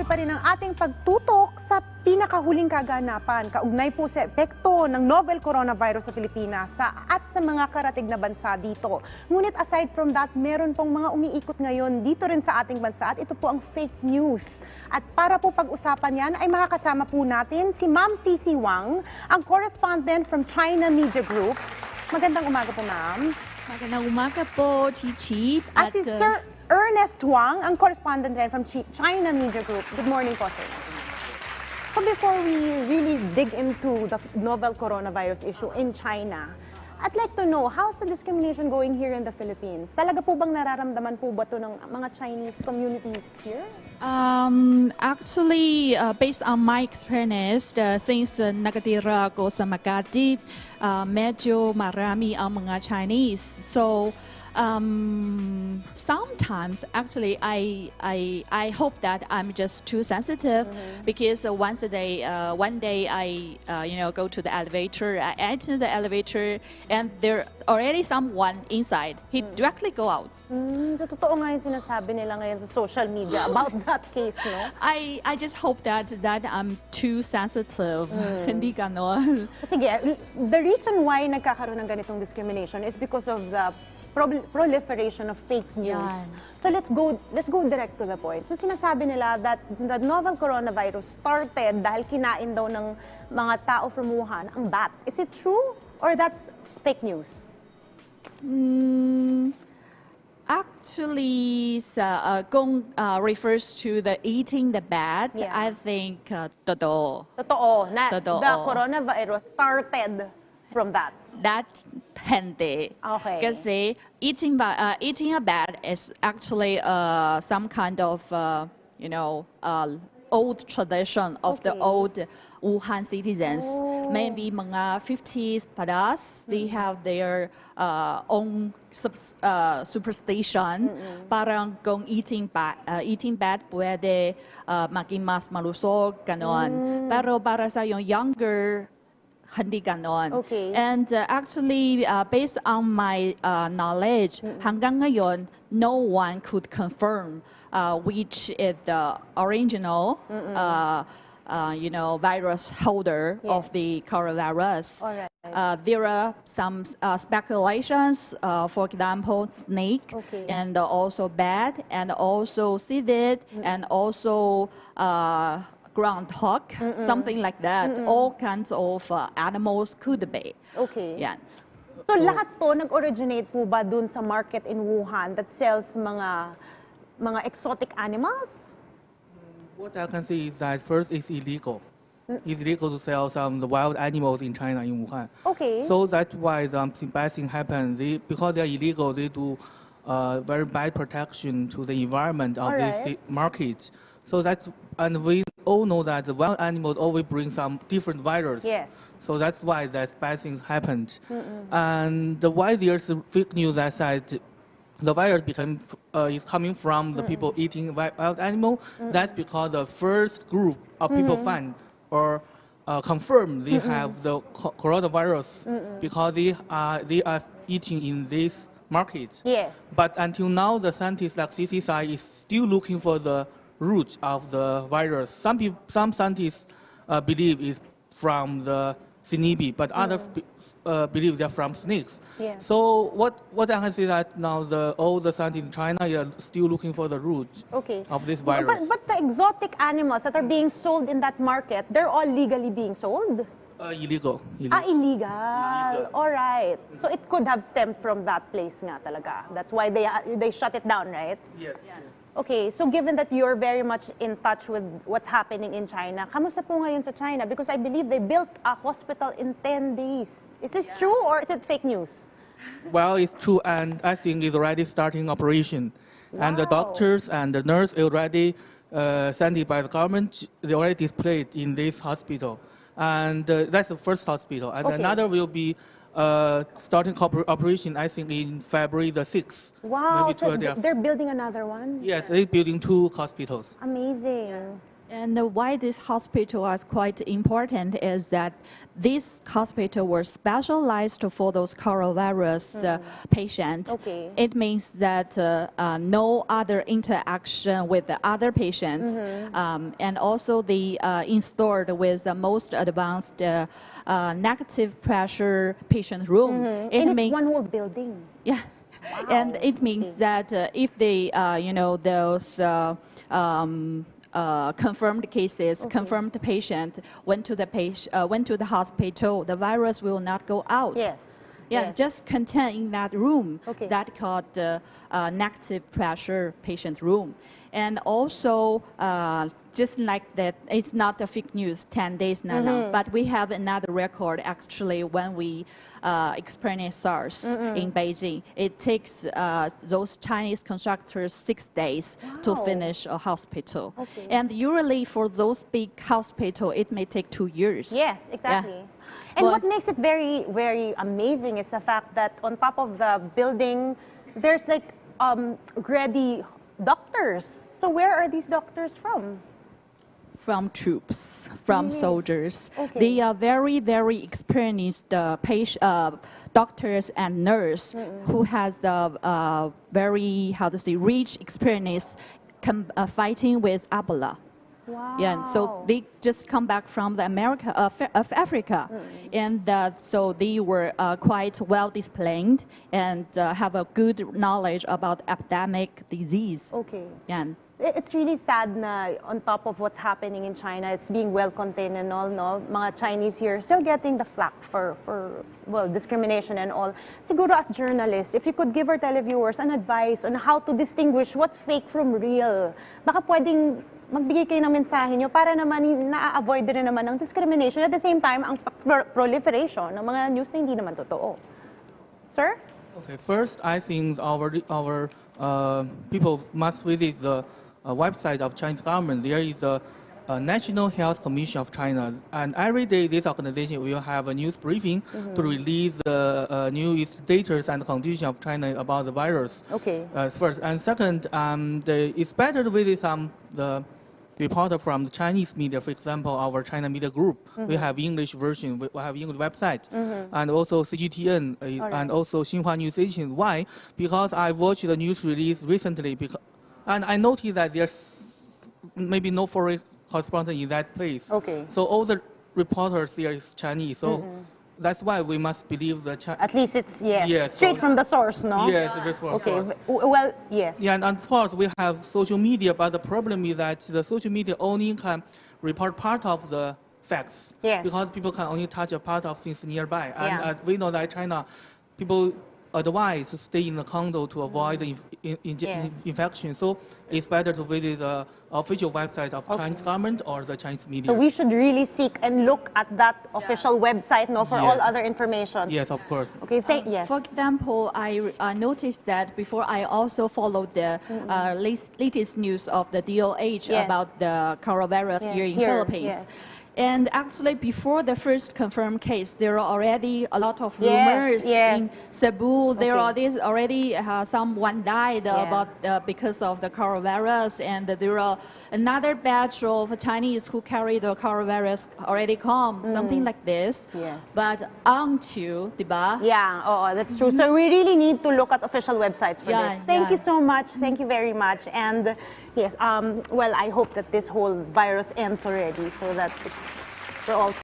Patuloy pa rin ang ating pagtutok sa pinakahuling kaganapan kaugnay po sa epekto ng novel coronavirus sa Pilipinas at sa mga karatig na bansa dito. Ngunit aside from that, meron pong mga umiikot ngayon dito rin sa ating bansa at ito po ang fake news. At para po pag-usapan yan ay makakasama po natin si Ma'am Cici Wang, ang correspondent from China Media Group. Magandang umaga po, Ma'am. Magandang umaga po, Chichi. At si Sir Ernest Wang, ang correspondent rin from China Media Group. Good morning po, sir. So before we really dig into the novel coronavirus issue in China, I'd like to know, how's the discrimination going here in the Philippines? Talaga po bang nararamdaman po ba ito ng mga Chinese communities here? Actually, based on my experience, since nakatira ako sa Makati, medyo marami ang mga Chinese. So, sometimes actually I hope that I'm just too sensitive because one day I go to the elevator, I enter the elevator and there already someone inside. He directly go out. So totoo nga yung sinasabi nila ngayon sa social media about that case, no? I just hope that I'm too sensitive. Hindi ganon. Sige, the reason why nagkakaroon ng ganitong discrimination is because of the proliferation of fake news. Yan. So let's go direct to the point. So sinasabi nila that the novel coronavirus started dahil kinain daw ng mga tao from Wuhan ang bat. Is it true or that's fake news? Actually, kung refers to the eating the bat, Yeah. I think totoo. Totoo na Totoo. the coronavirus started from that. That hindi. Okay. Kasi eating a bat is actually some kind of old tradition of the Okay. old Wuhan citizens. Oh. Maybe mga 50s plus, they have their own superstition. Parang kung eating bat pwede maging mas malusog, ganon. Pero para sa yung younger, hindi ganon. Okay. And actually, based on my knowledge, hanggang ngayon, no one could confirm which is the original, virus holder of the coronavirus. Alright. There are some speculations, for example, snake, Okay. and also bat, and also civet, and also groundhog, something like that. All kinds of animals could be. Okay. Yan. So lahat to nag-originate po ba dun sa market in Wuhan that sells mga exotic animals? What I can say is that first, it's illegal. It's illegal to sell some of the wild animals in China, in Wuhan. Okay. So that's why the bad thing happens. Because they're illegal, they do very bad protection to the environment of this market. So and we all know that the wild animals always bring some different virus. Yes. So that's why that bad things happened. And why there's fake news that said the virus is coming from the people eating wild animal. That's because the first group of people find or confirm they have the coronavirus because they are eating in this market. Yes. But until now, the scientists like CCSI is still looking for the root of the virus. Some scientists believe it's from the cnibi, but others believe they're from snakes. Yeah. So what I can say that now all the scientists in China are still looking for the root of this virus. But the exotic animals that are being sold in that market, they're all legally being sold? Illegal. Illegal. All right. So it could have stemmed from that place nga talaga. That's why they shut it down, right? Yes. Okay, so given that you're very much in touch with what's happening in China, kamusta po ngayon sa China? Because I believe they built a hospital in 10 days. Is this true or is it fake news? Well, it's true, and I think it's already starting operation. And the Wow. doctors and the nurse already sent it by the government. They already displayed in this hospital. And that's the first hospital. And Okay. another will be starting operation, I think, in February the 6th. Wow, Maybe so 12 days. they're building another one? Yes, they're building 2 hospitals. Amazing. And why this hospital is quite important is that this hospital was specialized for those coronavirus patients. Okay. It means that no other interaction with the other patients, and also they installed with the most advanced negative pressure patient room. And it's one whole building. Yeah. And it means that if they, those confirmed cases, confirmed patient went to the hospital, the virus will not go out. Yes. Yeah, Yes. just contain in that room. Okay. That called negative pressure patient room. And also, just like that, it's not a fake news, 10 days now, but we have another record actually when we experienced SARS in Beijing. It takes those Chinese constructors 6 days to finish a hospital. Okay. And usually for those big hospitals, it may take 2 years. Yes, exactly. Yeah. And Well- what makes it very, very amazing is the fact that on top of the building, there's like ready doctors. So where are these doctors from? From troops, from soldiers. Okay. They are very, very experienced doctors and nurse who has the very, rich experience fighting with Ebola. Wow. Yeah, and so they just come back from the of Africa, and so they were quite well displayed and have a good knowledge about epidemic disease. Okay. Yeah. It's really sad na on top of what's happening in China, it's being well contained and all, no? Mga Chinese here still getting the flack for discrimination and all. Siguro as journalists, if you could give our televiewers an advice on how to distinguish what's fake from real, baka pwedeng magbigay kayo ng mensahe nyo para naman na-avoid rin naman ng discrimination. At the same time, ang proliferation ng mga news na hindi naman totoo. Sir? Okay, first, I think our people must visit the website of Chinese government. There is a National Health Commission of China, and every day this organization will have a news briefing to release the new status and condition of China about the virus. Okay. First and second, it's better to visit the reporter from the Chinese media. For example, our China Media Group, we have English version, we have English website, and also CGTN, and also Xinhua News Station. Why? Because I watched the news release recently, and I noticed that there's maybe no foreign correspondent in that place. Okay. So all the reporters there is Chinese. So that's why we must believe the At least it's, Yes, straight so- from the source, no? Yes, it is from Okay, source. well, yes. Yeah, and of course we have social media, but the problem is that the social media only can report part of the facts. Yes. Because people can only touch a part of things nearby. And Yeah. we know that China, people advised to stay in the condo to avoid the Yes. infection. So it's better to visit the official website of Chinese government or the Chinese media. So we should really seek and look at that official website, no, for all Yes. other information. Yes, of course. Okay, yes. For example, I noticed that before I also followed the latest news of the DOH Yes. about the coronavirus Yes, here in here, Philippines. yes. And actually, before the first confirmed case, there are already a lot of Yes, rumors yes. in Cebu. There Okay. are already someone died about because of the coronavirus, and there are another batch of Chinese who carry the coronavirus already come, something like this. Yes. But until, diba? Yeah, that's true. So we really need to look at official websites for Yeah, this. Thank you yeah. so much. Thank you very much. And yes, well, I hope that this whole virus ends already so that we're all